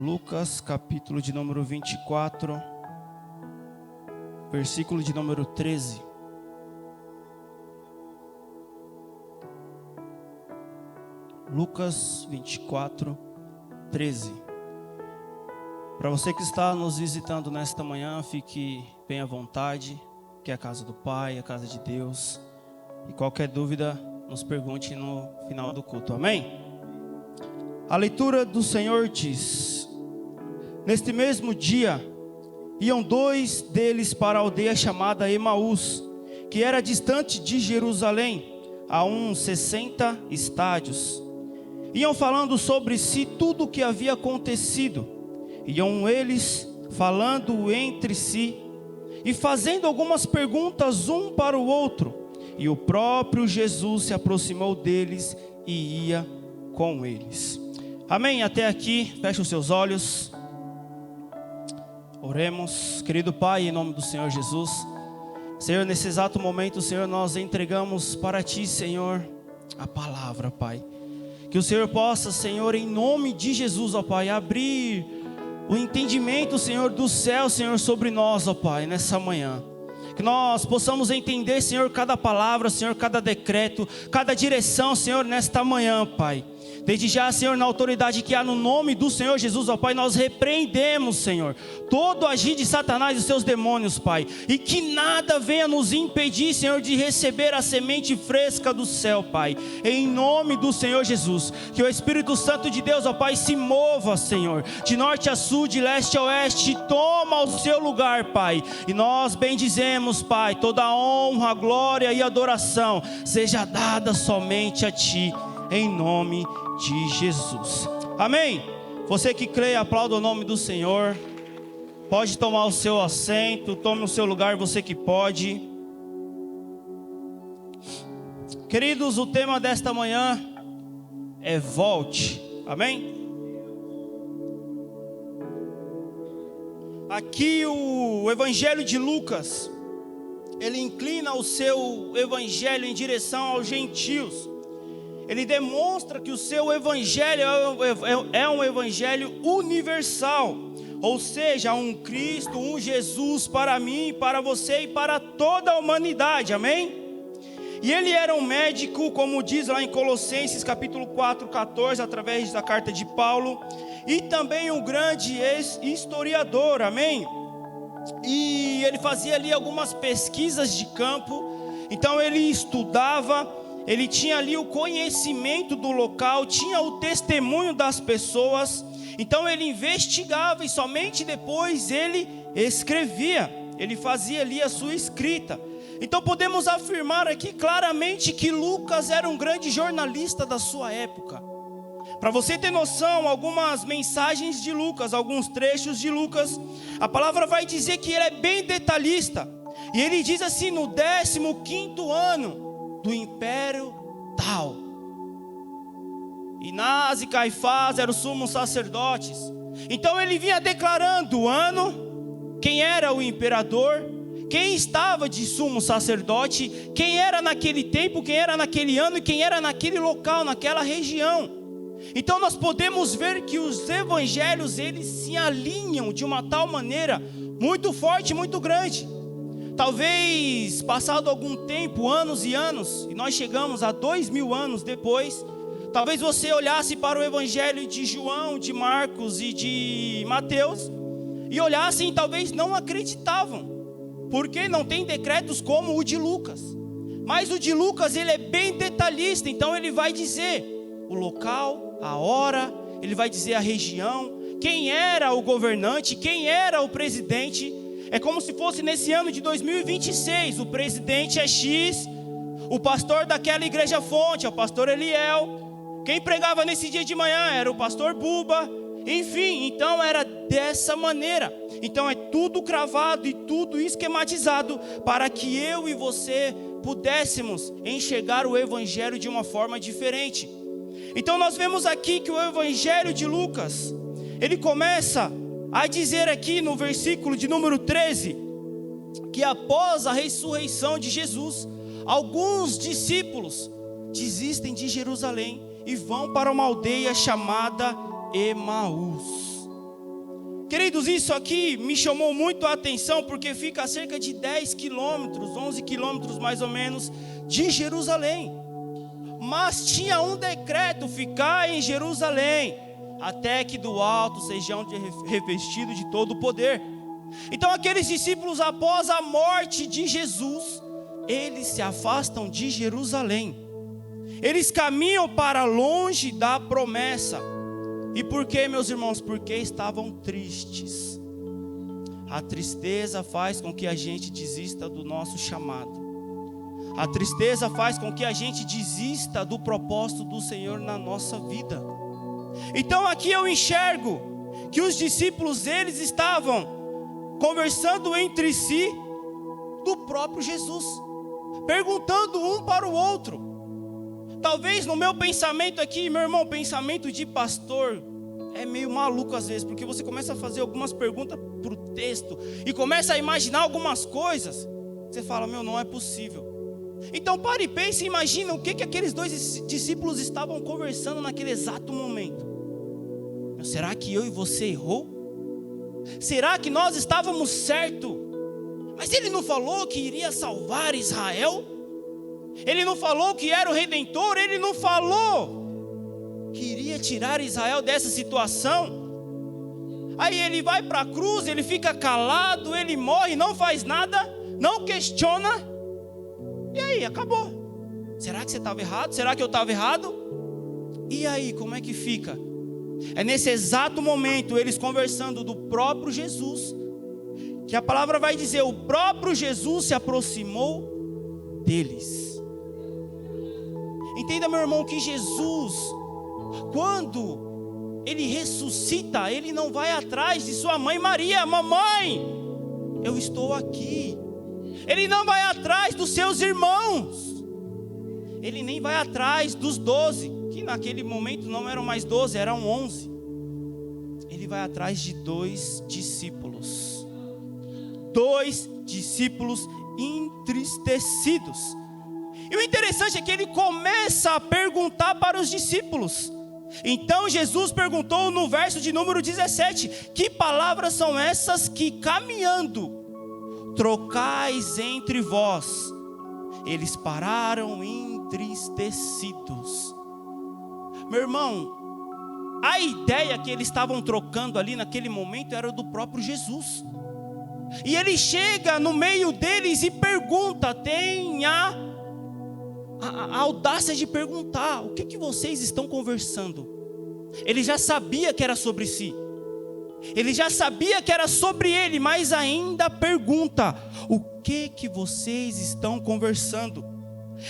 Lucas, capítulo de número 24, versículo de número 13. Lucas 24, 13. Para você que está nos visitando nesta manhã, fique bem à vontade, que é a casa do Pai, a casa de Deus. E qualquer dúvida, nos pergunte no final do culto, amém? A leitura do Senhor diz: neste mesmo dia, iam dois deles para a aldeia chamada Emaús, que era distante de Jerusalém, a uns 60 estádios. Iam falando sobre si tudo o que havia acontecido. Iam eles falando entre si e fazendo algumas perguntas um para o outro. E o próprio Jesus se aproximou deles e ia com eles. Amém? Até aqui, feche os seus olhos. Oremos. Querido Pai, em nome do Senhor Jesus, Senhor, nesse exato momento, Senhor, nós entregamos para Ti, Senhor, a palavra, Pai. Que o Senhor possa, Senhor, em nome de Jesus, ó Pai, abrir o entendimento, Senhor, do céu, Senhor, sobre nós, ó Pai, nessa manhã. Que nós possamos entender, Senhor, cada palavra, Senhor, cada decreto, cada direção, Senhor, nesta manhã, Pai. Desde já, Senhor, na autoridade que há no nome do Senhor Jesus, ó Pai, nós repreendemos, Senhor, todo agir de Satanás e seus demônios, Pai. E que nada venha nos impedir, Senhor, de receber a semente fresca do céu, Pai. Em nome do Senhor Jesus. Que o Espírito Santo de Deus, ó Pai, se mova, Senhor, de norte a sul, de leste a oeste, toma o seu lugar, Pai. E nós bendizemos, Pai, toda a honra, glória e adoração seja dada somente a Ti, em nome de Jesus. Amém? Você que crê, aplauda o nome do Senhor. Pode tomar o seu assento, tome o seu lugar, você que pode. Queridos, o tema desta manhã é volte. Amém? Aqui o Evangelho de Lucas, ele inclina o seu Evangelho em direção aos gentios. Ele demonstra que o seu evangelho é um evangelho universal, ou seja, um Cristo, um Jesus para mim, para você e para toda a humanidade, amém? E ele era um médico, como diz lá em Colossenses capítulo 4, 14, através da carta de Paulo, e também um grande historiador, amém? E ele fazia ali algumas pesquisas de campo, então ele estudava. Ele tinha ali o conhecimento do local, tinha o testemunho das pessoas. Então ele investigava e somente depois ele escrevia. Ele fazia ali a sua escrita. Então podemos afirmar aqui claramente que Lucas era um grande jornalista da sua época. Para você ter noção, algumas mensagens de Lucas, alguns trechos de Lucas, a palavra vai dizer que ele é bem detalhista. E ele diz assim: no 15º ano do império tal. Anás e Caifás eram os sumos sacerdotes. Então ele vinha declarando o ano, quem era o imperador, quem estava de sumo sacerdote, quem era naquele tempo, quem era naquele ano e quem era naquele local, naquela região. Então nós podemos ver que os evangelhos, eles se alinham de uma tal maneira muito forte, muito grande. Talvez passado algum tempo, anos e anos, e nós chegamos a 2000 anos depois, talvez você olhasse para o evangelho de João, de Marcos e de Mateus, e olhassem e talvez não acreditavam, porque não tem decretos como o de Lucas. Mas o de Lucas, ele é bem detalhista, então ele vai dizer o local, a hora, ele vai dizer a região, quem era o governante, quem era o presidente. É como se fosse nesse ano de 2026, o presidente é X, o pastor daquela igreja fonte é o pastor Eliel, quem pregava nesse dia de manhã era o pastor Buba, enfim, então era dessa maneira. Então é tudo cravado e tudo esquematizado para que eu e você pudéssemos enxergar o evangelho de uma forma diferente. Então nós vemos aqui que o evangelho de Lucas, ele começa a dizer aqui no versículo de número 13, que após a ressurreição de Jesus, alguns discípulos desistem de Jerusalém e vão para uma aldeia chamada Emaús. queridos, isso aqui me chamou muito a atenção, porque fica a cerca de 10 quilômetros, 11 quilômetros mais ou menos, de Jerusalém. Mas tinha um decreto: ficar em Jerusalém, até que do alto sejam revestidos de todo o poder. Então aqueles discípulos, após a morte de Jesus, eles se afastam de Jerusalém. Eles caminham para longe da promessa. E por quê, meus irmãos? Porque estavam tristes. A tristeza faz com que a gente desista do nosso chamado. A tristeza faz com que a gente desista do propósito do Senhor na nossa vida. Então aqui eu enxergo que os discípulos, eles estavam conversando entre si do próprio Jesus, perguntando um para o outro. Talvez no meu pensamento aqui, meu irmão, pensamento de pastor é meio maluco às vezes, porque você começa a fazer algumas perguntas para o texto e começa a imaginar algumas coisas. Você fala: meu, não é possível. Então pare e pense e imagina o que aqueles dois discípulos estavam conversando naquele exato momento. Será que eu e você errou? Será que nós estávamos certos? Mas ele não falou que iria salvar Israel? Ele não falou que era o Redentor? Ele não falou que iria tirar Israel dessa situação? Aí ele vai para a cruz, ele fica calado, ele morre, não faz nada, não questiona. E aí, acabou. Será que você estava errado? Será que eu estava errado? E aí, como é que fica? É nesse exato momento, eles conversando do próprio Jesus, que a palavra vai dizer: o próprio Jesus se aproximou deles. Entenda, meu irmão, que Jesus, quando ele ressuscita, ele não vai atrás de sua mãe Maria: mamãe, eu estou aqui. Ele não vai atrás dos seus irmãos. Ele nem vai atrás dos 12, que naquele momento não eram mais 12, eram 11. Ele vai atrás de 2 discípulos. 2 discípulos entristecidos. E o interessante é que ele começa a perguntar para os discípulos. Então Jesus perguntou no verso de número 17: que palavras são essas que caminhando trocais entre vós? Eles pararam entristecidos. Meu irmão, a ideia que eles estavam trocando ali naquele momento era do próprio Jesus. E ele chega no meio deles e pergunta, tem a audácia de perguntar: o que vocês estão conversando? Ele já sabia que era sobre si. Ele já sabia que era sobre ele, mas ainda pergunta: o que vocês estão conversando?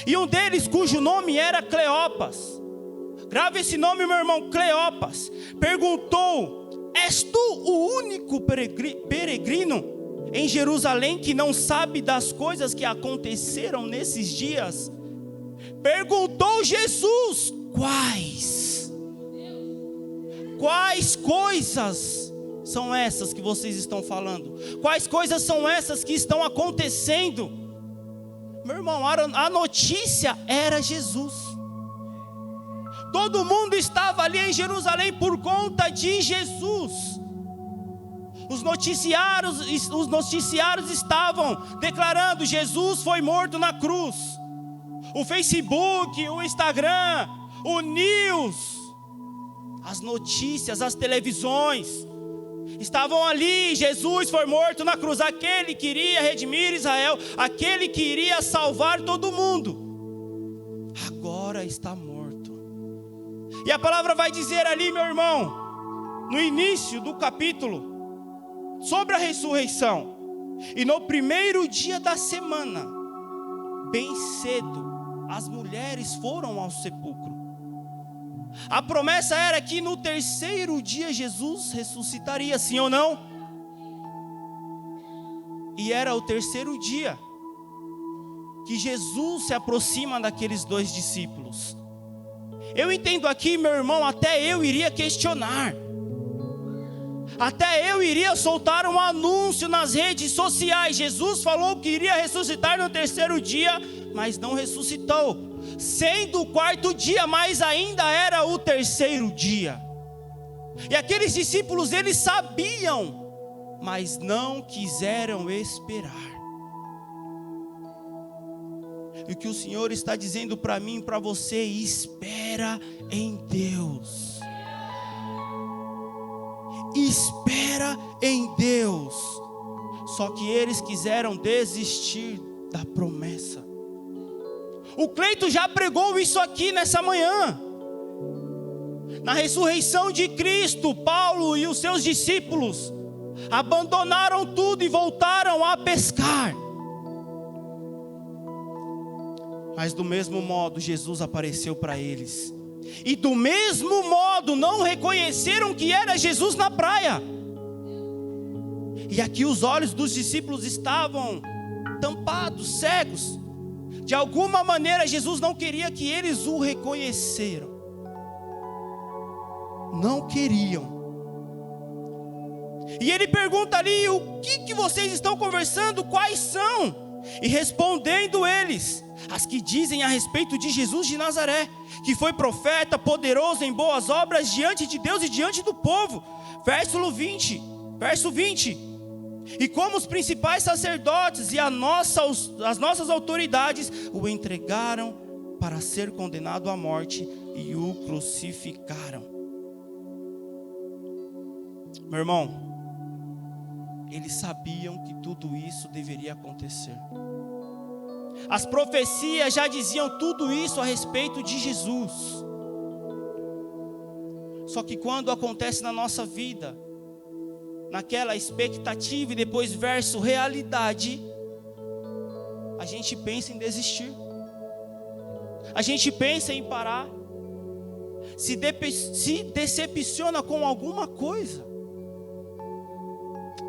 E um deles, cujo nome era Cleopas, grave esse nome, meu irmão, Cleopas, perguntou: és tu o único peregrino em Jerusalém que não sabe das coisas que aconteceram nesses dias? Perguntou Jesus: quais coisas são essas que vocês estão falando? Quais coisas são essas que estão acontecendo? Meu irmão, a notícia era Jesus. Todo mundo estava ali em Jerusalém por conta de Jesus. Os noticiários estavam declarando: Jesus foi morto na cruz. O Facebook, o Instagram, o News, as notícias, as televisões estavam ali: Jesus foi morto na cruz. Aquele que iria redimir Israel, aquele que iria salvar todo mundo, agora está morto. E a palavra vai dizer ali, meu irmão, no início do capítulo, sobre a ressurreição: e no primeiro dia da semana, bem cedo, as mulheres foram ao sepulcro. A promessa era que no terceiro dia Jesus ressuscitaria, sim ou não? E era o terceiro dia que Jesus se aproxima daqueles 2 discípulos. Eu entendo aqui, meu irmão, até eu iria questionar. Até eu iria soltar um anúncio nas redes sociais: Jesus falou que iria ressuscitar no terceiro dia, mas não ressuscitou. Sendo o 4º dia, mas ainda era o terceiro dia. E aqueles discípulos, eles sabiam mas não quiseram esperar. E o que o Senhor está dizendo para mim e para você: espera em Deus. Espera em Deus. Só que eles quiseram desistir da promessa. O Cleito já pregou isso aqui nessa manhã. Na ressurreição de Cristo, Paulo e os seus discípulos abandonaram tudo e voltaram a pescar. Mas do mesmo modo, Jesus apareceu para eles. E do mesmo modo, não reconheceram que era Jesus na praia. E aqui os olhos dos discípulos estavam tampados, cegos. De alguma maneira, Jesus não queria que eles o reconheceram. Não queriam. E ele pergunta ali: o que vocês estão conversando? Quais são? E respondendo eles: as que dizem a respeito de Jesus de Nazaré, que foi profeta, poderoso em boas obras diante de Deus e diante do povo. Verso 20. E como os principais sacerdotes e as nossas autoridades o entregaram para ser condenado à morte e o crucificaram. Meu irmão, eles sabiam que tudo isso deveria acontecer. As profecias já diziam tudo isso a respeito de Jesus. Só que quando acontece na nossa vida, naquela expectativa e depois verso realidade, a gente pensa em desistir. A gente pensa em parar. Se decepciona com alguma coisa.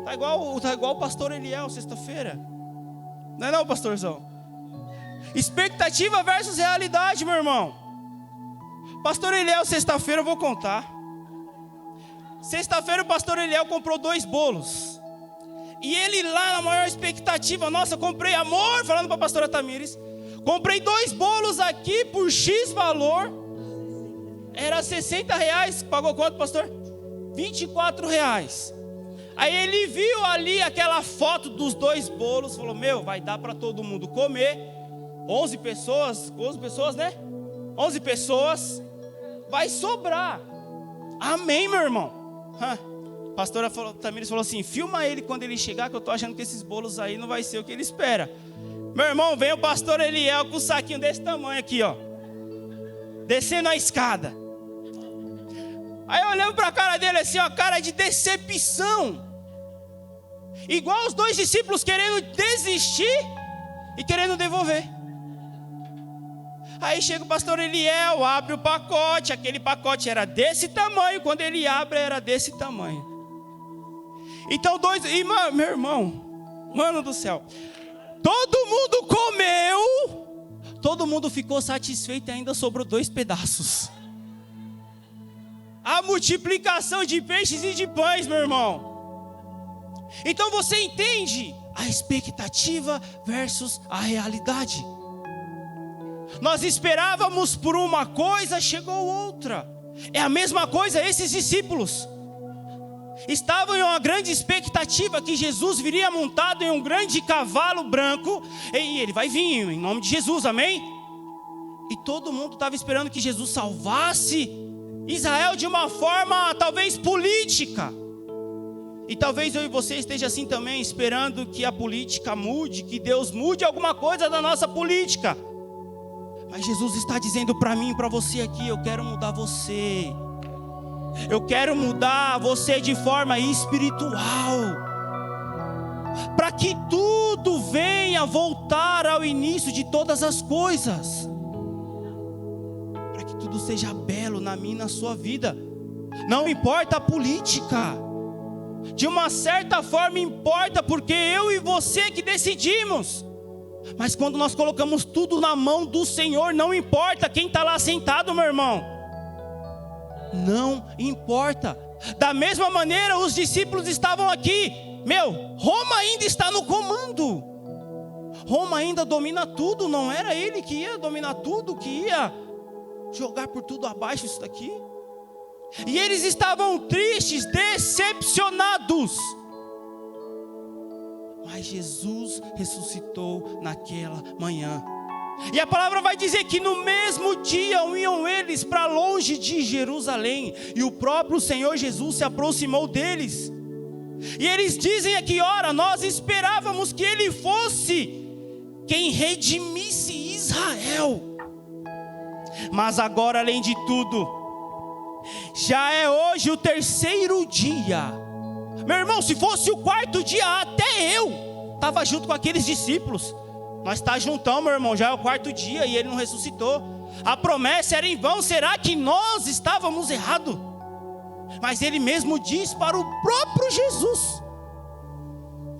Tá igual o pastor Eliel sexta-feira. Não é não, pastorzão? Expectativa versus realidade, meu irmão. Pastor Eliel sexta-feira eu vou contar. Sexta-feira o pastor Eliel comprou 2 bolos. E ele lá na maior expectativa: nossa, comprei, amor, falando para a pastora Tamires, comprei 2 bolos aqui por X valor. Era R$60. Pagou quanto, pastor? R$24. Aí ele viu ali aquela foto dos 2 bolos, falou: meu, vai dar para todo mundo comer. 11 pessoas, né? 11 pessoas, vai sobrar. Amém, meu irmão. A pastora Tamires falou assim: filma ele quando ele chegar, que eu tô achando que esses bolos aí não vai ser o que ele espera. Meu irmão, vem o pastor Eliel com um saquinho desse tamanho aqui, ó, descendo a escada. Aí eu olhando para a cara dele assim, ó, cara de decepção. Igual os 2 discípulos querendo desistir e querendo devolver. Aí chega o pastor Eliel, abre o pacote. Aquele pacote era desse tamanho. Quando ele abre, era desse tamanho. Então meu irmão, mano do céu, todo mundo comeu. Todo mundo ficou satisfeito e ainda sobrou 2 pedaços. A multiplicação de peixes e de pães, meu irmão. Então você entende a expectativa versus a realidade. Nós esperávamos por uma coisa, chegou outra. É a mesma coisa esses discípulos. Estavam em uma grande expectativa que Jesus viria montado em um grande cavalo branco. E ele vai vir em nome de Jesus, amém? E todo mundo estava esperando que Jesus salvasse Israel de uma forma talvez política. E talvez eu e você esteja assim também, esperando que a política mude, que Deus mude alguma coisa da nossa política. Mas Jesus está dizendo para mim e para você aqui: eu quero mudar você. Eu quero mudar você de forma espiritual, para que tudo venha voltar ao início de todas as coisas, para que tudo seja belo na minha e na sua vida. Não importa a política, de uma certa forma importa, porque eu e você que decidimos. Mas quando nós colocamos tudo na mão do Senhor, não importa quem está lá sentado, meu irmão. Não importa. Da mesma maneira, os discípulos estavam aqui. Roma ainda está no comando. Roma ainda domina tudo. Não era ele que ia dominar tudo, que ia jogar por tudo abaixo isso daqui. E eles estavam tristes, decepcionados. Mas Jesus ressuscitou naquela manhã. E a palavra vai dizer que no mesmo dia iam eles para longe de Jerusalém. E o próprio Senhor Jesus se aproximou deles. E eles dizem aqui: ora, nós esperávamos que ele fosse quem redimisse Israel. Mas agora, além de tudo, já é hoje o 3º dia. Meu irmão, se fosse o 4º dia, até eu estava junto com aqueles discípulos. Nós está juntão, meu irmão, já é o 4º dia e ele não ressuscitou. A promessa era em vão. Será que nós estávamos errados? Mas ele mesmo diz para o próprio Jesus: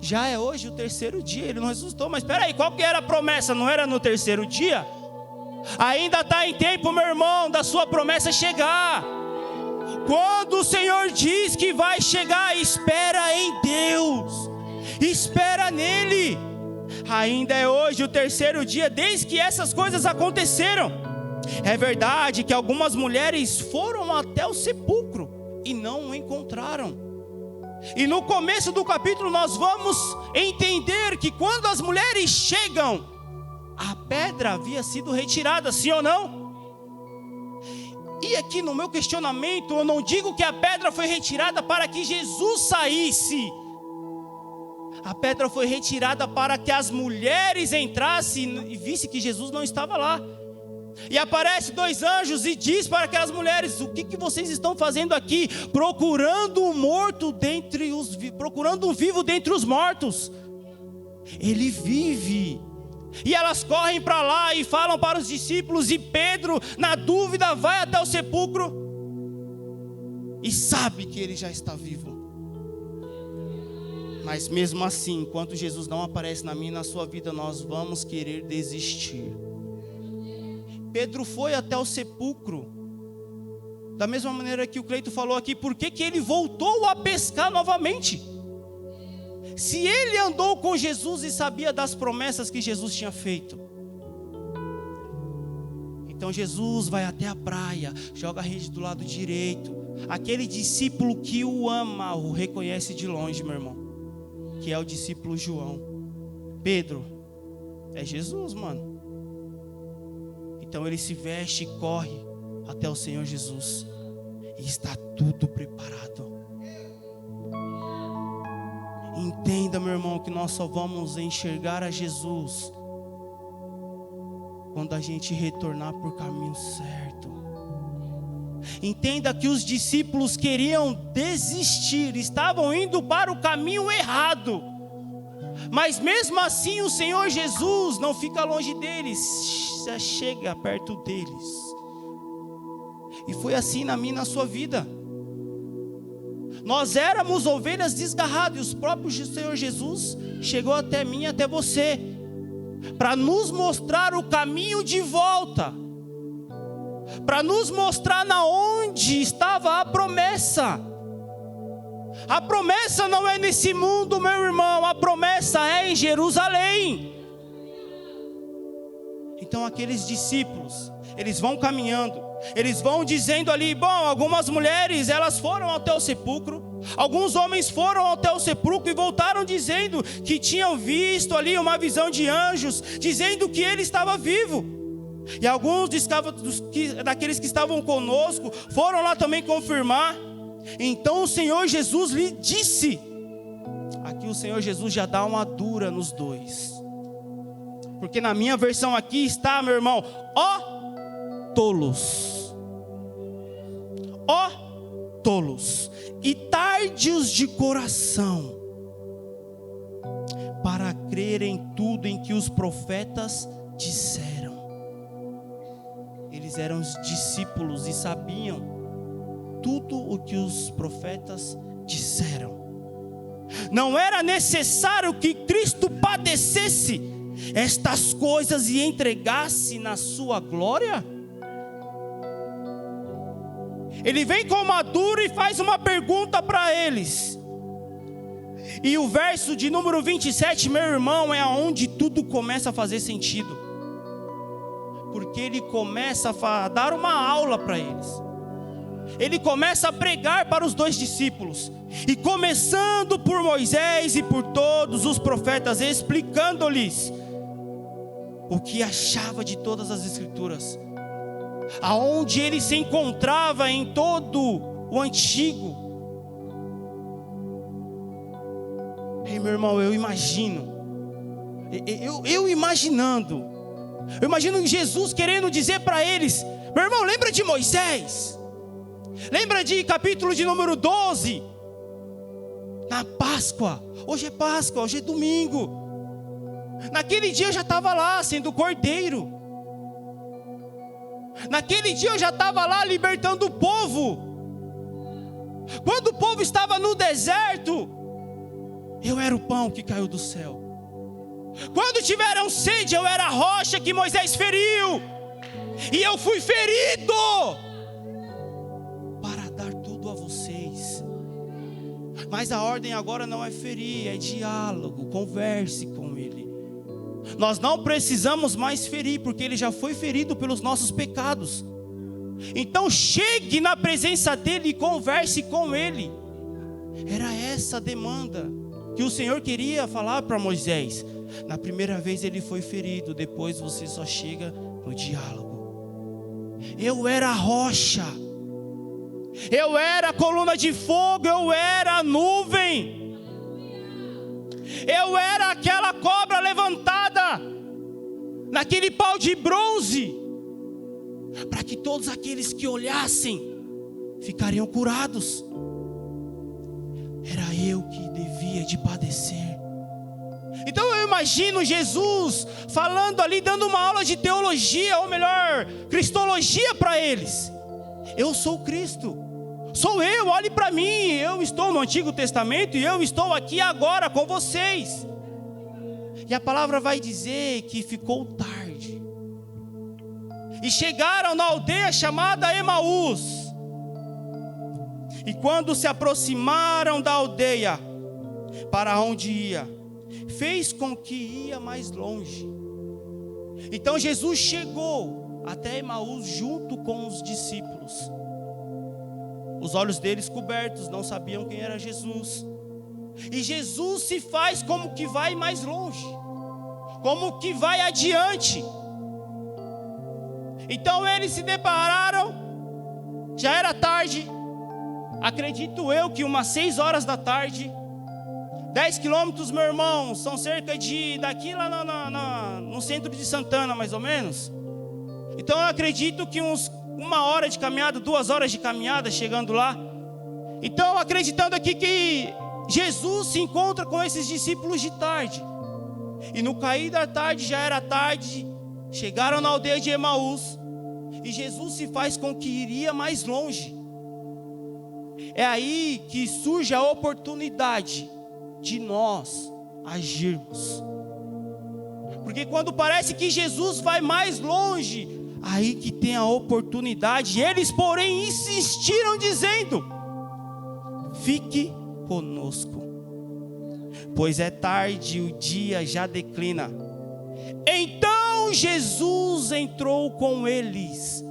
já é hoje o 3º dia, ele não ressuscitou. Mas espera aí, qual que era a promessa? Não era no 3º dia? Ainda está em tempo, meu irmão, da sua promessa chegar. Quando o Senhor diz que vai chegar, espera em Deus, espera nele. Ainda é hoje o 3º dia desde que essas coisas aconteceram. É verdade que algumas mulheres foram até o sepulcro e não o encontraram. E no começo do capítulo nós vamos entender que quando as mulheres chegam, a pedra havia sido retirada, sim ou não? E aqui no meu questionamento, eu não digo que a pedra foi retirada para que Jesus saísse. A pedra foi retirada para que as mulheres entrassem e vissem que Jesus não estava lá. E aparece 2 anjos e diz para aquelas mulheres: o que vocês estão fazendo aqui? Procurando um morto procurando um vivo dentre os mortos. Ele vive. E elas correm para lá e falam para os discípulos. E Pedro, na dúvida, vai até o sepulcro e sabe que ele já está vivo. Mas mesmo assim, enquanto Jesus não aparece na minha e na sua vida, nós vamos querer desistir. Pedro foi até o sepulcro, da mesma maneira que o Cleito falou aqui. Por que ele voltou a pescar novamente? Se ele andou com Jesus e sabia das promessas que Jesus tinha feito. Então Jesus vai até a praia, joga a rede do lado direito. Aquele discípulo que o ama, o reconhece de longe, meu irmão, que é o discípulo João. Pedro, é Jesus, mano. Então ele se veste e corre até o Senhor Jesus. E está tudo preparado. Entenda, meu irmão, que nós só vamos enxergar a Jesus quando a gente retornar por caminho certo. Entenda que os discípulos queriam desistir, estavam indo para o caminho errado. Mas mesmo assim o Senhor Jesus não fica longe deles, já chega perto deles. E foi assim na minha e na sua vida. Nós éramos ovelhas desgarradas, e os próprios Senhor Jesus chegou até mim e até você, para nos mostrar o caminho de volta, para nos mostrar na onde estava a promessa. A promessa não é nesse mundo, meu irmão, a promessa é em Jerusalém. Então aqueles discípulos, eles vão caminhando, eles vão dizendo ali: bom, algumas mulheres, elas foram até o sepulcro, alguns homens foram até o sepulcro e voltaram dizendo que tinham visto ali uma visão de anjos, dizendo que ele estava vivo. E alguns daqueles que estavam conosco foram lá também confirmar. Então o Senhor Jesus lhe disse, aqui o Senhor Jesus já dá uma dura nos dois, porque na minha versão aqui está, meu irmão: ó tolos, ó tolos, e tardios de coração, para crer em tudo em que os profetas disseram. Eles eram os discípulos e sabiam tudo o que os profetas disseram. Não era necessário que Cristo padecesse estas coisas e entregasse na sua glória? Ele vem com maduro e faz uma pergunta para eles. E o verso de número 27, meu irmão, é onde tudo começa a fazer sentido. Porque ele começa a dar uma aula para eles. Ele começa a pregar para os dois discípulos. E começando por Moisés e por todos os profetas, explicando-lhes o que achava de todas as Escrituras, aonde ele se encontrava em todo o Antigo. Ei, meu irmão, eu imagino Jesus querendo dizer para eles: meu irmão, lembra de Moisés? Lembra de capítulo de número 12? Na Páscoa, hoje é Páscoa, hoje é domingo. Naquele dia eu já estava lá sendo cordeiro. Naquele dia eu já estava lá libertando o povo. Quando o povo estava no deserto, eu era o pão que caiu do céu. Quando tiveram sede, eu era a rocha que Moisés feriu. E eu fui ferido para dar tudo a vocês. Mas a ordem agora não é ferir, é diálogo, converse com ele. Nós não precisamos mais ferir, porque ele já foi ferido pelos nossos pecados. Então chegue na presença dele e converse com ele. Era essa a demanda que o Senhor queria falar para Moisés. Na primeira vez ele foi ferido, depois você só chega no diálogo. Eu era a rocha, eu era a coluna de fogo, eu era a nuvem, eu era aquela cobra levantada naquele pau de bronze, para que todos aqueles que olhassem ficariam curados. Era eu que devia de padecer. Então eu imagino Jesus falando ali, dando uma aula de teologia, ou melhor, cristologia para eles. Eu sou Cristo, sou eu, olhe para mim, eu estou no Antigo Testamento e eu estou aqui agora com vocês. E a palavra vai dizer que ficou tarde, e chegaram na aldeia chamada Emaús. E quando se aproximaram da aldeia para onde ia, fez com que ia mais longe. Então Jesus chegou até Emaús junto com os discípulos. Os olhos deles cobertos, não sabiam quem era Jesus. E Jesus se faz como que vai mais longe, como que vai adiante. Então eles se depararam, já era tarde, acredito eu que umas 6 horas da tarde. 10 quilômetros, meu irmão, são cerca de, daqui lá no centro de Santana, mais ou menos. Então eu acredito que uns 1 hora de caminhada, 2 horas de caminhada, chegando lá. Então, acreditando aqui que Jesus se encontra com esses discípulos de tarde. E no cair da tarde, já era tarde, chegaram na aldeia de Emaús. E Jesus se faz com que iria mais longe. É aí que surge a oportunidade de nós agirmos. Porque quando parece que Jesus vai mais longe, aí que tem a oportunidade. Eles, porém, insistiram dizendo: fique conosco, pois é tarde, o dia já declina. Então Jesus entrou com eles.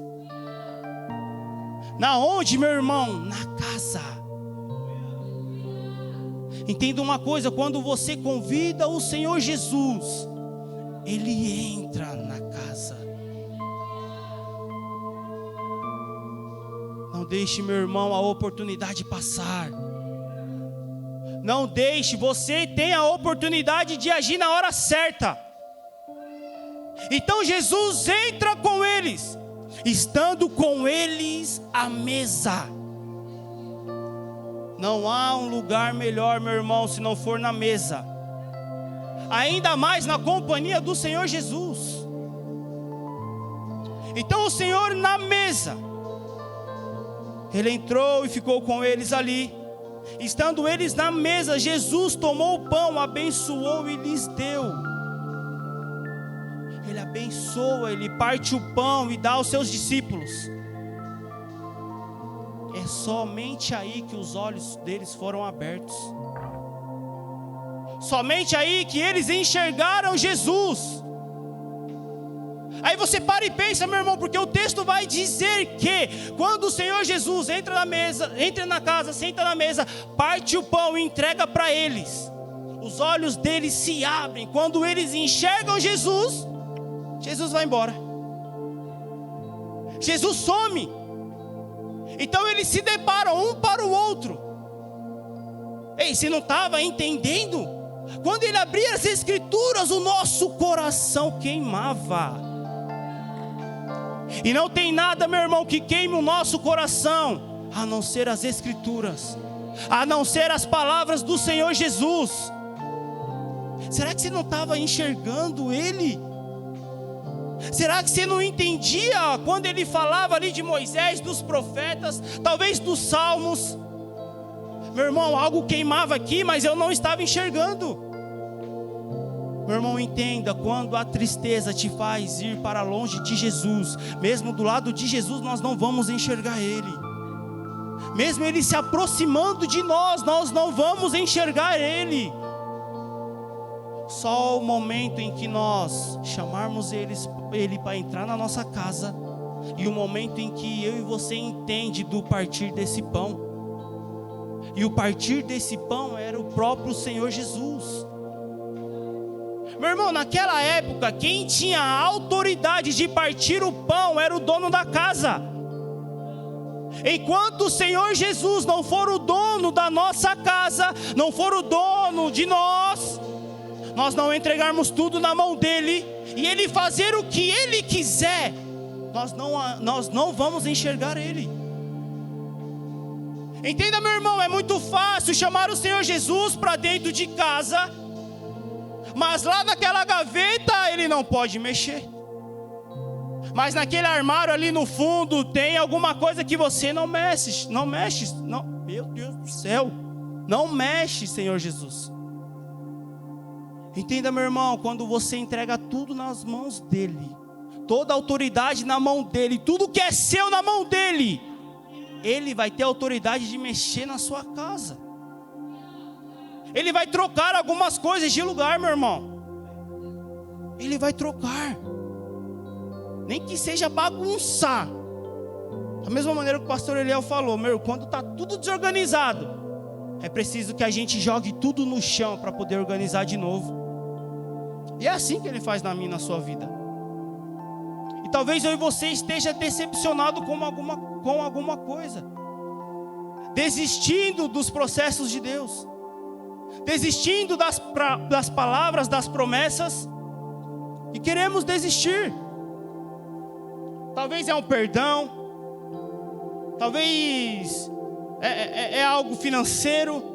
Na onde, meu irmão? Na casa. Entenda uma coisa: quando você convida o Senhor Jesus, Ele entra na casa. Não deixe, meu irmão, a oportunidade passar. Não deixe, você tem a oportunidade de agir na hora certa. Então Jesus entra com eles, estando com eles à mesa. Não há um lugar melhor, meu irmão, se não for na mesa. Ainda mais na companhia do Senhor Jesus. Então o Senhor na mesa, Ele entrou e ficou com eles ali. Estando eles na mesa, Jesus tomou o pão, abençoou e lhes deu. Ele abençoa, Ele parte o pão e dá aos seus discípulos. É somente aí que os olhos deles foram abertos. Somente aí que eles enxergaram Jesus. Aí você para e pensa, meu irmão, porque o texto vai dizer que quando o Senhor Jesus entra na casa, senta na mesa, parte o pão e entrega para eles, os olhos deles se abrem. Quando eles enxergam Jesus, Jesus vai embora. Jesus some. Então eles se deparam um para o outro. Ei, você não estava entendendo? Quando ele abria as escrituras, o nosso coração queimava. E não tem nada, meu irmão, que queime o nosso coração, a não ser as escrituras, a não ser as palavras do Senhor Jesus. Será que você não estava enxergando ele? Será que você não entendia quando ele falava ali de Moisés, dos profetas, talvez dos salmos? Meu irmão, algo queimava aqui, mas eu não estava enxergando. Meu irmão, entenda, quando a tristeza te faz ir para longe de Jesus, mesmo do lado de Jesus, nós não vamos enxergar ele. Mesmo ele se aproximando de nós, nós não vamos enxergar ele. Só o momento em que nós chamarmos ele para entrar na nossa casa, e o momento em que eu e você entende do partir desse pão. E o partir desse pão era o próprio Senhor Jesus. Meu irmão, naquela época, quem tinha a autoridade de partir o pão era o dono da casa. Enquanto o Senhor Jesus não for o dono da nossa casa, não for o dono de nós não entregarmos tudo na mão dele, e ele fazer o que ele quiser, nós não vamos enxergar ele. Entenda, meu irmão, é muito fácil chamar o Senhor Jesus para dentro de casa, mas lá naquela gaveta ele não pode mexer. Mas naquele armário ali no fundo tem alguma coisa que você não mexe, não, meu Deus do céu, não mexe, Senhor Jesus. Entenda, meu irmão, quando você entrega tudo nas mãos dele, toda a autoridade na mão dele, tudo que é seu na mão dele, ele vai ter autoridade de mexer na sua casa. Ele vai trocar algumas coisas de lugar, meu irmão. Ele vai trocar. Nem que seja bagunçar. Da mesma maneira que o pastor Eliel falou, meu, quando está tudo desorganizado, é preciso que a gente jogue tudo no chão para poder organizar de novo. E é assim que ele faz na minha e na sua vida. E talvez eu e você esteja decepcionado com alguma coisa, desistindo dos processos de Deus, desistindo das palavras, das promessas, e queremos desistir. Talvez é um perdão, talvez é algo financeiro.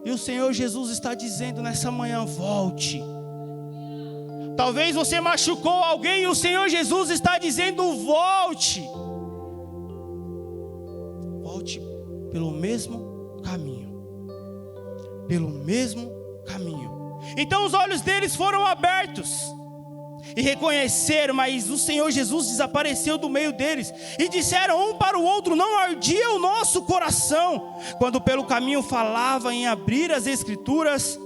E o Senhor Jesus está dizendo nessa manhã, volte. Talvez você machucou alguém e o Senhor Jesus está dizendo, volte. Volte pelo mesmo caminho. Pelo mesmo caminho. Então os olhos deles foram abertos e reconheceram, mas o Senhor Jesus desapareceu do meio deles. E disseram um para o outro, não ardia o nosso coração quando pelo caminho falava em abrir as escrituras?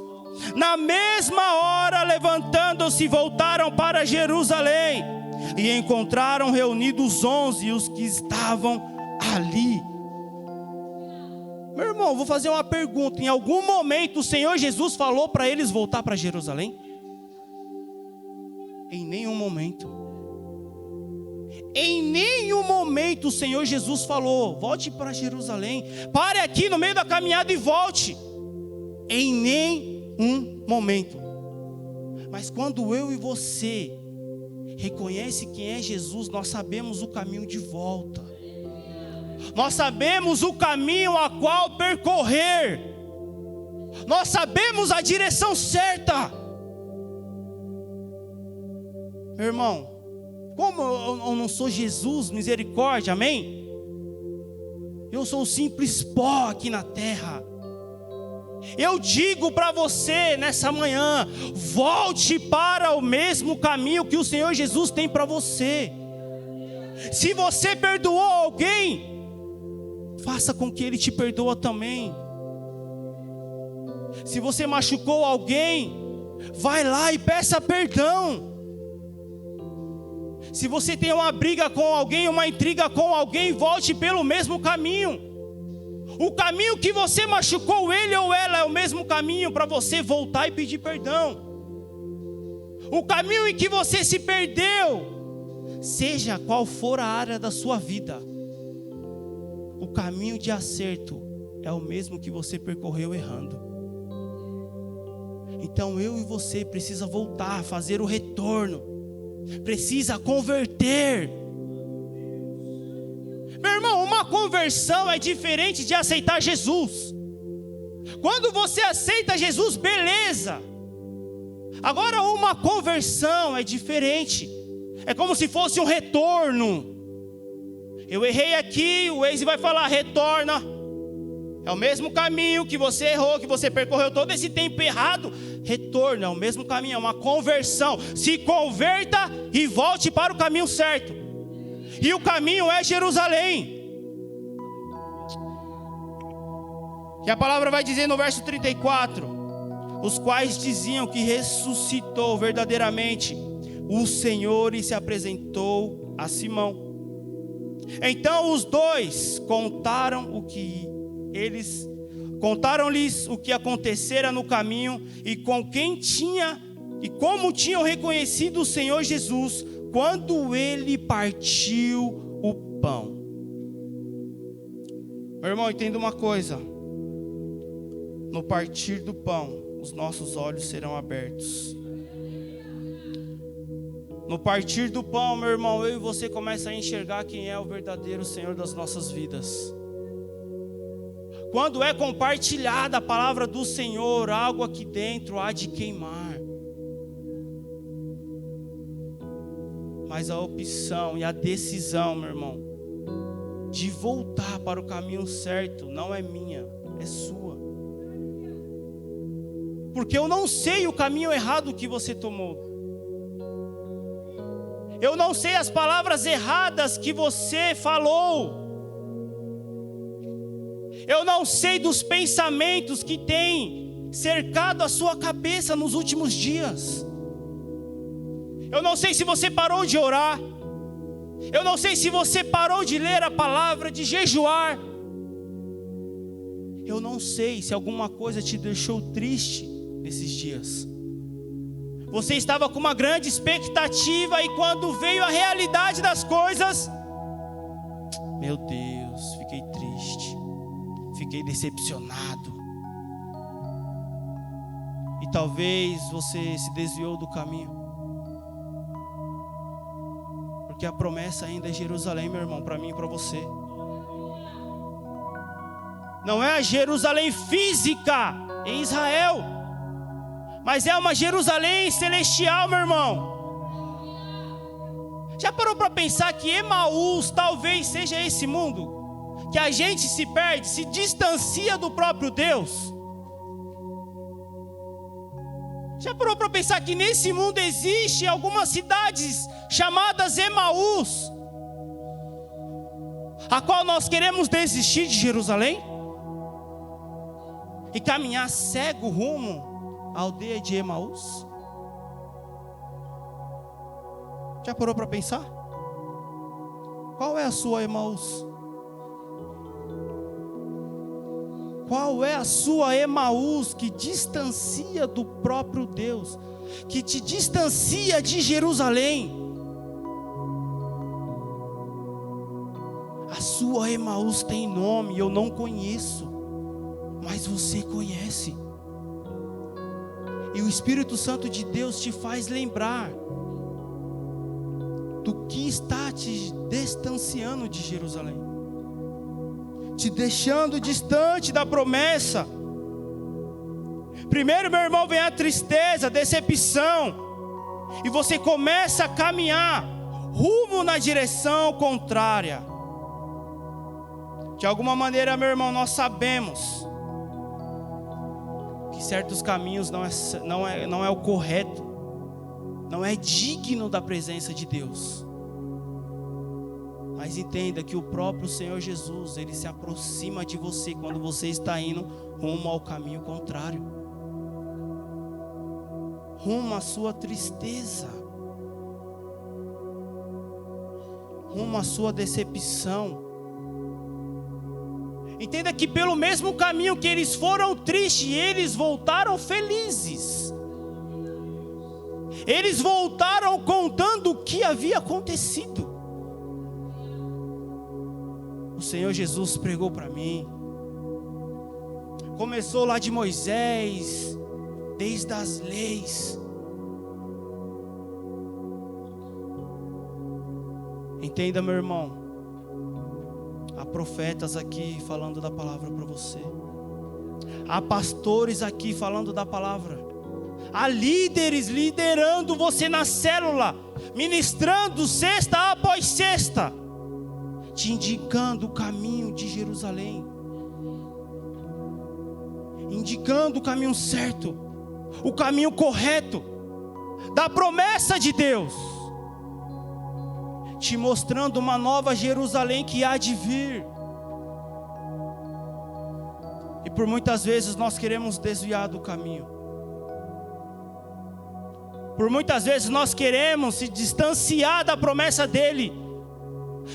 Na mesma hora, levantando-se, voltaram para Jerusalém e encontraram reunidos 11 os que estavam ali. Meu irmão, vou fazer uma pergunta. Em algum momento o Senhor Jesus falou para eles voltar para Jerusalém? Em nenhum momento. Em nenhum momento o Senhor Jesus falou, volte para Jerusalém, pare aqui no meio da caminhada e volte. Em nenhum momento. Mas quando eu e você reconhece quem é Jesus, nós sabemos o caminho de volta. Nós sabemos o caminho a qual percorrer. Nós sabemos a direção certa. Meu irmão, como eu não sou Jesus, misericórdia, amém? Eu sou o simples pó aqui na terra. Eu digo para você nessa manhã, volte para o mesmo caminho que o Senhor Jesus tem para você. Se você perdoou alguém, faça com que Ele te perdoe também. Se você machucou alguém, vai lá e peça perdão. Se você tem uma briga com alguém, uma intriga com alguém, volte pelo mesmo caminho. O caminho que você machucou ele ou ela é o mesmo caminho para você voltar e pedir perdão. O caminho em que você se perdeu, seja qual for a área da sua vida, o caminho de acerto é o mesmo que você percorreu errando. Então eu e você precisa voltar, fazer o retorno, precisa converter. Meu irmão, uma conversão é diferente de aceitar Jesus. Quando você aceita Jesus, beleza. Agora uma conversão é diferente. É como se fosse um retorno. Eu errei aqui, o Waze vai falar, retorna. É o mesmo caminho que você errou, que você percorreu todo esse tempo errado. Retorna, é o mesmo caminho, é uma conversão. Se converta e volte para o caminho certo. E o caminho é Jerusalém. E a palavra vai dizer no verso 34: os quais diziam que ressuscitou verdadeiramente o Senhor e se apresentou a Simão. Então os dois contaram-lhes o que acontecera no caminho e como tinham reconhecido o Senhor Jesus quando ele partiu o pão. Meu irmão, entenda uma coisa: no partir do pão, os nossos olhos serão abertos. No partir do pão, meu irmão, eu e você começa a enxergar quem é o verdadeiro Senhor das nossas vidas. Quando é compartilhada a palavra do Senhor, algo aqui dentro há de queimar. Mas a opção e a decisão, meu irmão, de voltar para o caminho certo não é minha, é sua. Porque eu não sei o caminho errado que você tomou. Eu não sei as palavras erradas que você falou. Eu não sei dos pensamentos que têm cercado a sua cabeça nos últimos dias. Eu não sei se você parou de orar. Eu não sei se você parou de ler a palavra, de jejuar. Eu não sei se alguma coisa te deixou triste nesses dias. Você estava com uma grande expectativa e quando veio a realidade das coisas, meu Deus, fiquei triste, fiquei decepcionado. E talvez você se desviou do caminho, porque a promessa ainda é Jerusalém, meu irmão, para mim e para você. Não é a Jerusalém física em Israel, mas é uma Jerusalém celestial, meu irmão. Já parou para pensar que Emaús talvez seja esse mundo? Que a gente se perde, se distancia do próprio Deus? Já parou para pensar que nesse mundo existe algumas cidades chamadas Emaús, a qual nós queremos desistir de Jerusalém e caminhar cego rumo à aldeia de Emaús? Já parou para pensar? Qual é a sua Emaús? Qual é a sua Emaús que distancia do próprio Deus, que te distancia de Jerusalém? A sua Emaús tem nome, eu não conheço, mas você conhece. E o Espírito Santo de Deus te faz lembrar do que está te distanciando de Jerusalém, te deixando distante da promessa. Primeiro, meu irmão, vem a tristeza, a decepção, e você começa a caminhar rumo na direção contrária. De alguma maneira, meu irmão, nós sabemos que certos caminhos não é o correto, não é digno da presença de Deus. Mas entenda que o próprio Senhor Jesus, Ele se aproxima de você quando você está indo rumo ao caminho contrário, rumo à sua tristeza. rumo à sua decepção. Entenda que pelo mesmo caminho que eles foram tristes, eles voltaram felizes. Eles voltaram contando o que havia acontecido. O Senhor Jesus pregou para mim. Começou lá de Moisés, desde as leis. Entenda, meu irmão. Há profetas aqui falando da palavra para você. Há pastores aqui falando da palavra. Há líderes liderando você na célula, ministrando sexta após sexta, te indicando o caminho de Jerusalém, indicando o caminho certo, o caminho correto da promessa de Deus, te mostrando uma nova Jerusalém que há de vir. E por muitas vezes nós queremos desviar do caminho. Por muitas vezes nós queremos se distanciar da promessa dele.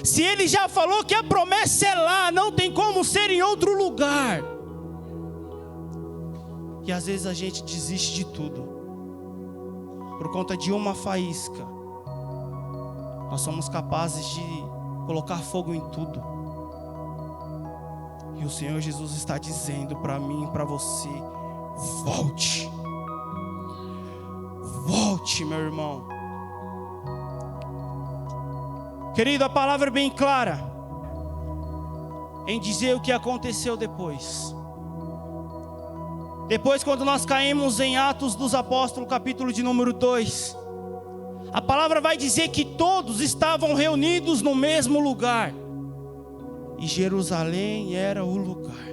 Se ele já falou que a promessa é lá, não tem como ser em outro lugar. E às vezes a gente desiste de tudo por conta de uma faísca. Nós somos capazes de colocar fogo em tudo. E o Senhor Jesus está dizendo para mim e para você: volte. Volte, meu irmão. Querido, a palavra é bem clara em dizer o que aconteceu depois. Depois, quando nós caímos em Atos dos Apóstolos, capítulo de número 2, a palavra vai dizer que todos estavam reunidos no mesmo lugar. E Jerusalém era o lugar.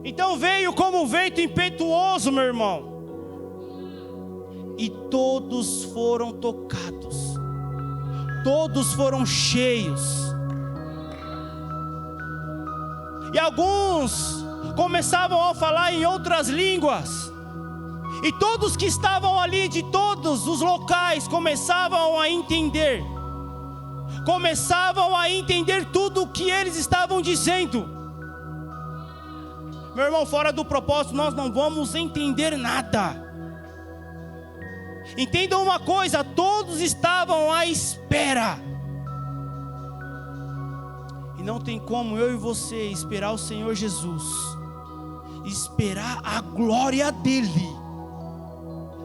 Então veio como um vento impetuoso, meu irmão. E todos foram tocados. Todos foram cheios. E alguns começavam a falar em outras línguas. E todos que estavam ali de todos os locais começavam a entender. Começavam a entender tudo o que eles estavam dizendo. Meu irmão, fora do propósito nós não vamos entender nada. Entendam uma coisa, todos estavam à espera. E não tem como eu e você esperar o Senhor Jesus, esperar a glória dele,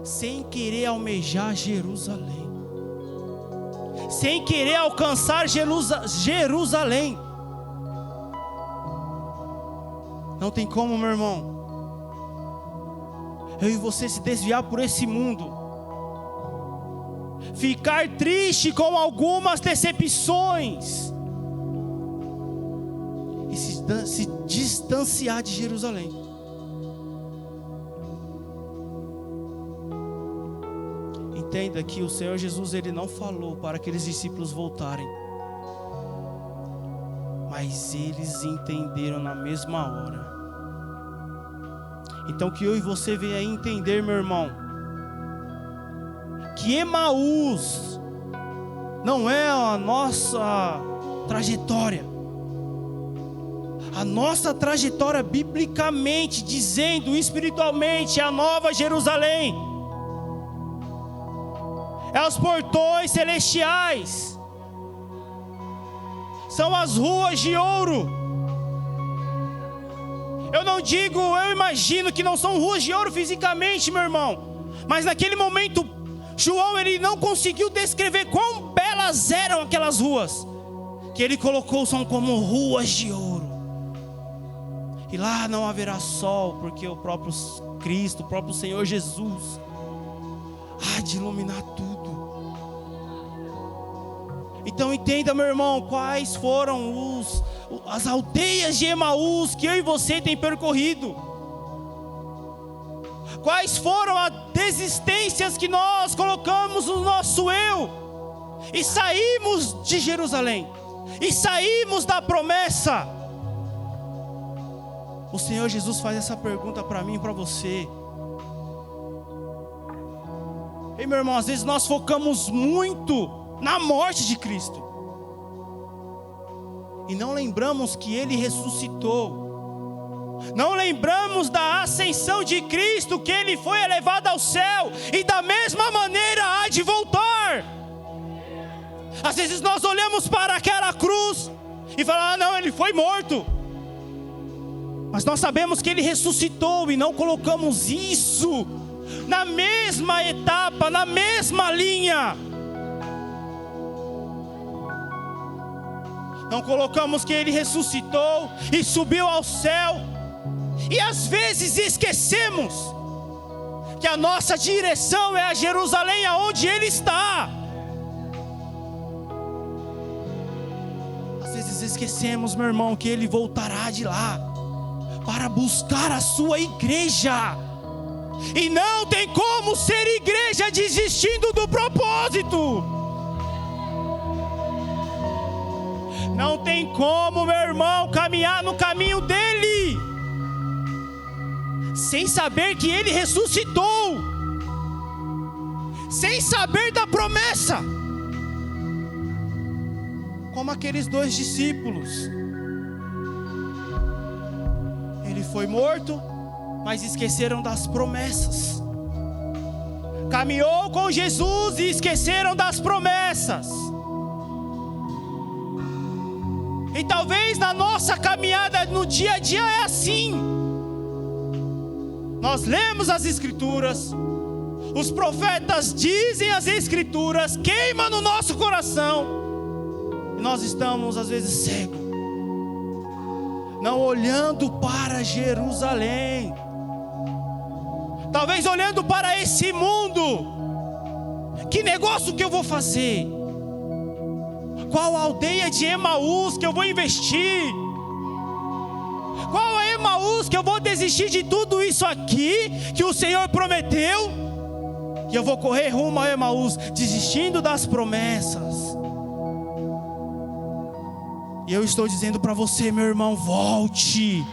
sem querer almejar Jerusalém, sem querer alcançar Jerusalém. Não tem como, meu irmão, eu e você se desviar por esse mundo, ficar triste com algumas decepções e se distanciar de Jerusalém. Entenda que o Senhor Jesus, ele não falou para aqueles discípulos voltarem, mas eles entenderam na mesma hora. Então que eu e você venha entender, meu irmão, que Emaús não é a nossa trajetória. A nossa trajetória, biblicamente dizendo, espiritualmente, é a nova Jerusalém. É os portões celestiais. São as ruas de ouro. Eu imagino que não são ruas de ouro fisicamente, meu irmão. Mas naquele momento, João, ele não conseguiu descrever quão belas eram aquelas ruas, que ele colocou são como ruas de ouro. E lá não haverá sol, porque o próprio Cristo, o próprio Senhor Jesus há de iluminar tudo. Então entenda, meu irmão, quais foram as aldeias de Emaús que eu e você tem percorrido. Quais foram as desistências que nós colocamos no nosso eu e saímos de Jerusalém, e saímos da promessa. O Senhor Jesus faz essa pergunta para mim e para você. Ei, meu irmão, às vezes nós focamos muito na morte de Cristo. E não lembramos que Ele ressuscitou. Não lembramos da ascensão de Cristo, que Ele foi elevado ao céu e da mesma maneira há de voltar. Às vezes nós olhamos para aquela cruz e falamos, não, Ele foi morto. Mas nós sabemos que Ele ressuscitou e não colocamos isso na mesma etapa, na mesma linha. Não colocamos que Ele ressuscitou e subiu ao céu. E às vezes esquecemos que a nossa direção é a Jerusalém, aonde Ele está. Às vezes esquecemos, meu irmão, que Ele voltará de lá para buscar a sua igreja. E não tem como ser igreja desistindo do propósito. Não tem como, meu irmão, caminhar no caminho dele sem saber que Ele ressuscitou, sem saber da promessa, como aqueles 2 discípulos. Ele foi morto, mas esqueceram das promessas. Caminhou com Jesus e esqueceram das promessas. E talvez na nossa caminhada no dia a dia é assim. Nós lemos as Escrituras, os profetas dizem as Escrituras, queima no nosso coração, e nós estamos às vezes cegos, não olhando para Jerusalém, talvez olhando para esse mundo. Que negócio que eu vou fazer? Qual aldeia de Emaús que eu vou investir? Qual é Emaús que eu vou desistir de tudo isso aqui que o Senhor prometeu? E eu vou correr rumo a Emaús, desistindo das promessas. E eu estou dizendo para você, meu irmão, volte.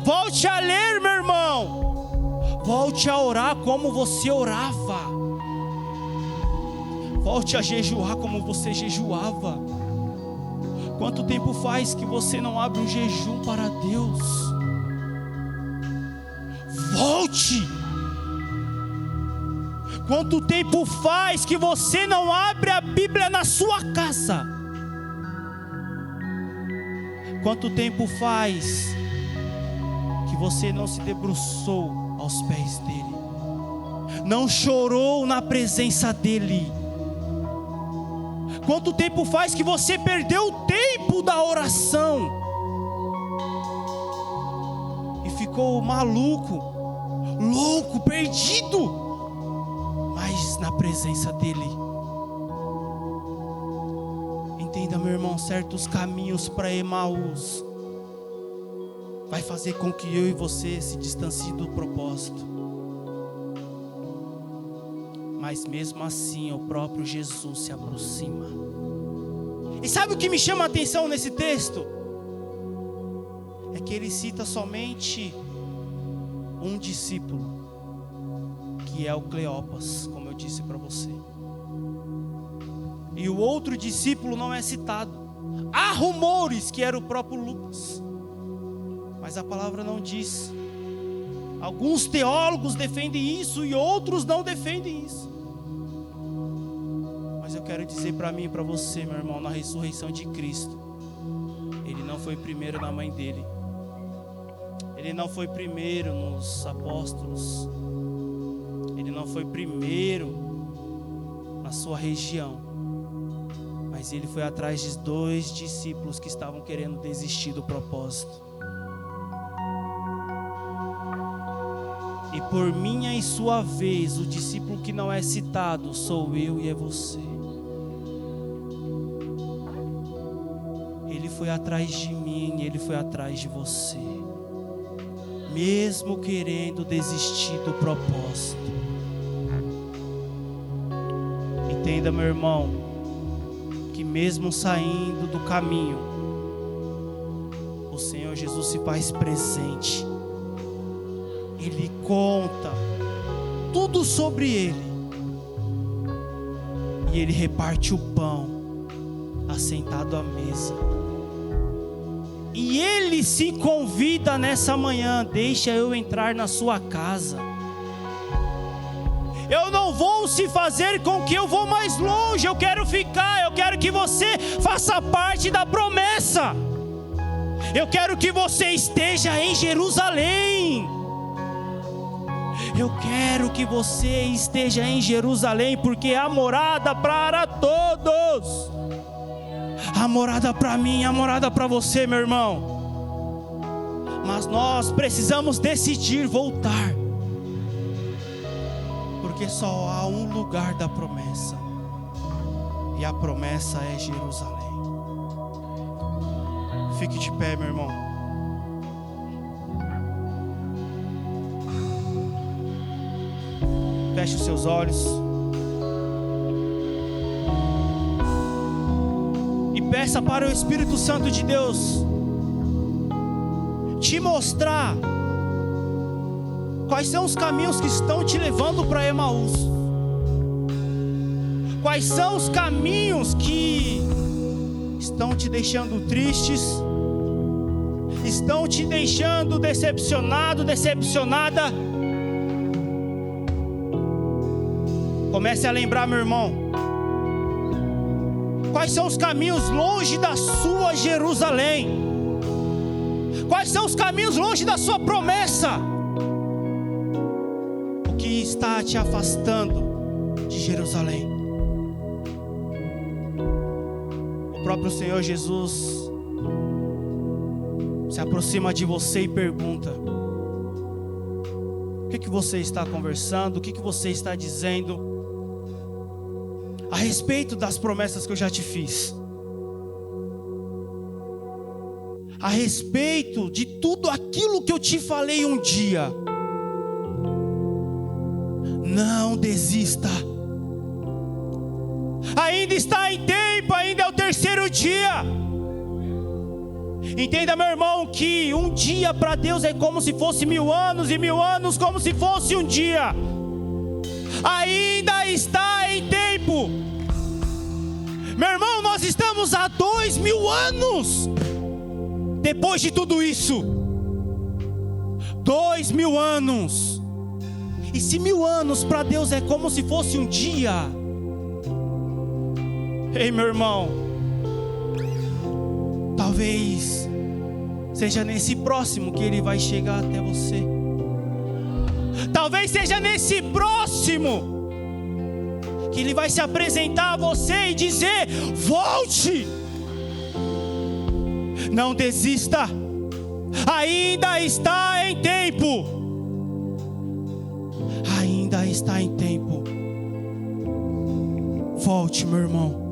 Volte a ler, meu irmão. Volte a orar como você orava. Volte a jejuar como você jejuava. Quanto tempo faz que você não abre um jejum para Deus? Volte. Quanto tempo faz que você não abre a Bíblia na sua casa? Quanto tempo faz que você não se debruçou aos pés dele? Não chorou na presença dele? Quanto tempo faz que você perdeu o tempo da oração e ficou maluco, louco, perdido, mas na presença dele? Entenda, meu irmão, certos caminhos para Emaús vai fazer com que eu e você se distancie do propósito. Mas mesmo assim o próprio Jesus se aproxima. E sabe o que me chama a atenção nesse texto? É que ele cita somente um discípulo, que é o Cleopas, como eu disse para você. E o outro discípulo não é citado. Há rumores que era o próprio Lucas, mas a palavra não diz. Alguns teólogos defendem isso e outros não defendem isso. Mas eu quero dizer para mim e para você, meu irmão, na ressurreição de Cristo, ele não foi primeiro na mãe dele. Ele não foi primeiro nos apóstolos. Ele não foi primeiro na sua região. Mas ele foi atrás de 2 discípulos que estavam querendo desistir do propósito. E por minha e sua vez, o discípulo que não é citado sou eu e é você. Ele foi atrás de mim, ele foi atrás de você, mesmo querendo desistir do propósito. Entenda, meu irmão, que mesmo saindo do caminho, o Senhor Jesus se faz presente. Ele conta tudo sobre ele. e Ele reparte o pão, assentado à mesa. E Ele se convida nessa manhã: deixa eu entrar na sua casa. Eu não vou se fazer com que eu vou mais longe, eu quero ficar, eu quero que você faça parte da promessa. Eu quero que você esteja em Jerusalém. Eu quero que você esteja em Jerusalém, porque há morada para todos. Há morada para mim, há morada para você, meu irmão. Mas nós precisamos decidir voltar, porque só há um lugar da promessa, e a promessa é Jerusalém. Fique de pé, meu irmão. Feche os seus olhos e peça para o Espírito Santo de Deus te mostrar quais são os caminhos que estão te levando para Emaús. Quais são os caminhos que estão te deixando tristes, estão te deixando decepcionado, decepcionada. Comece a lembrar, meu irmão, quais são os caminhos longe da sua Jerusalém? Quais são os caminhos longe da sua promessa? O que está te afastando de Jerusalém? O próprio Senhor Jesus se aproxima de você e pergunta: o que você está conversando? O que você está dizendo a respeito das promessas que eu já te fiz? A respeito de tudo aquilo que eu te falei um dia. Não desista. Ainda está em tempo, ainda é o terceiro dia. Entenda, meu irmão, que um dia para Deus é como se fosse 1000 anos, e 1000 anos como se fosse um dia. Ainda está em tempo. Meu irmão, nós estamos há 2000 anos depois de tudo isso. 2000 anos. E se 1000 anos para Deus é como se fosse um dia, ei, meu irmão, talvez seja nesse próximo que Ele vai chegar até você. Talvez seja nesse próximo que Ele vai se apresentar a você e dizer: volte, não desista, ainda está em tempo, ainda está em tempo. Volte, meu irmão.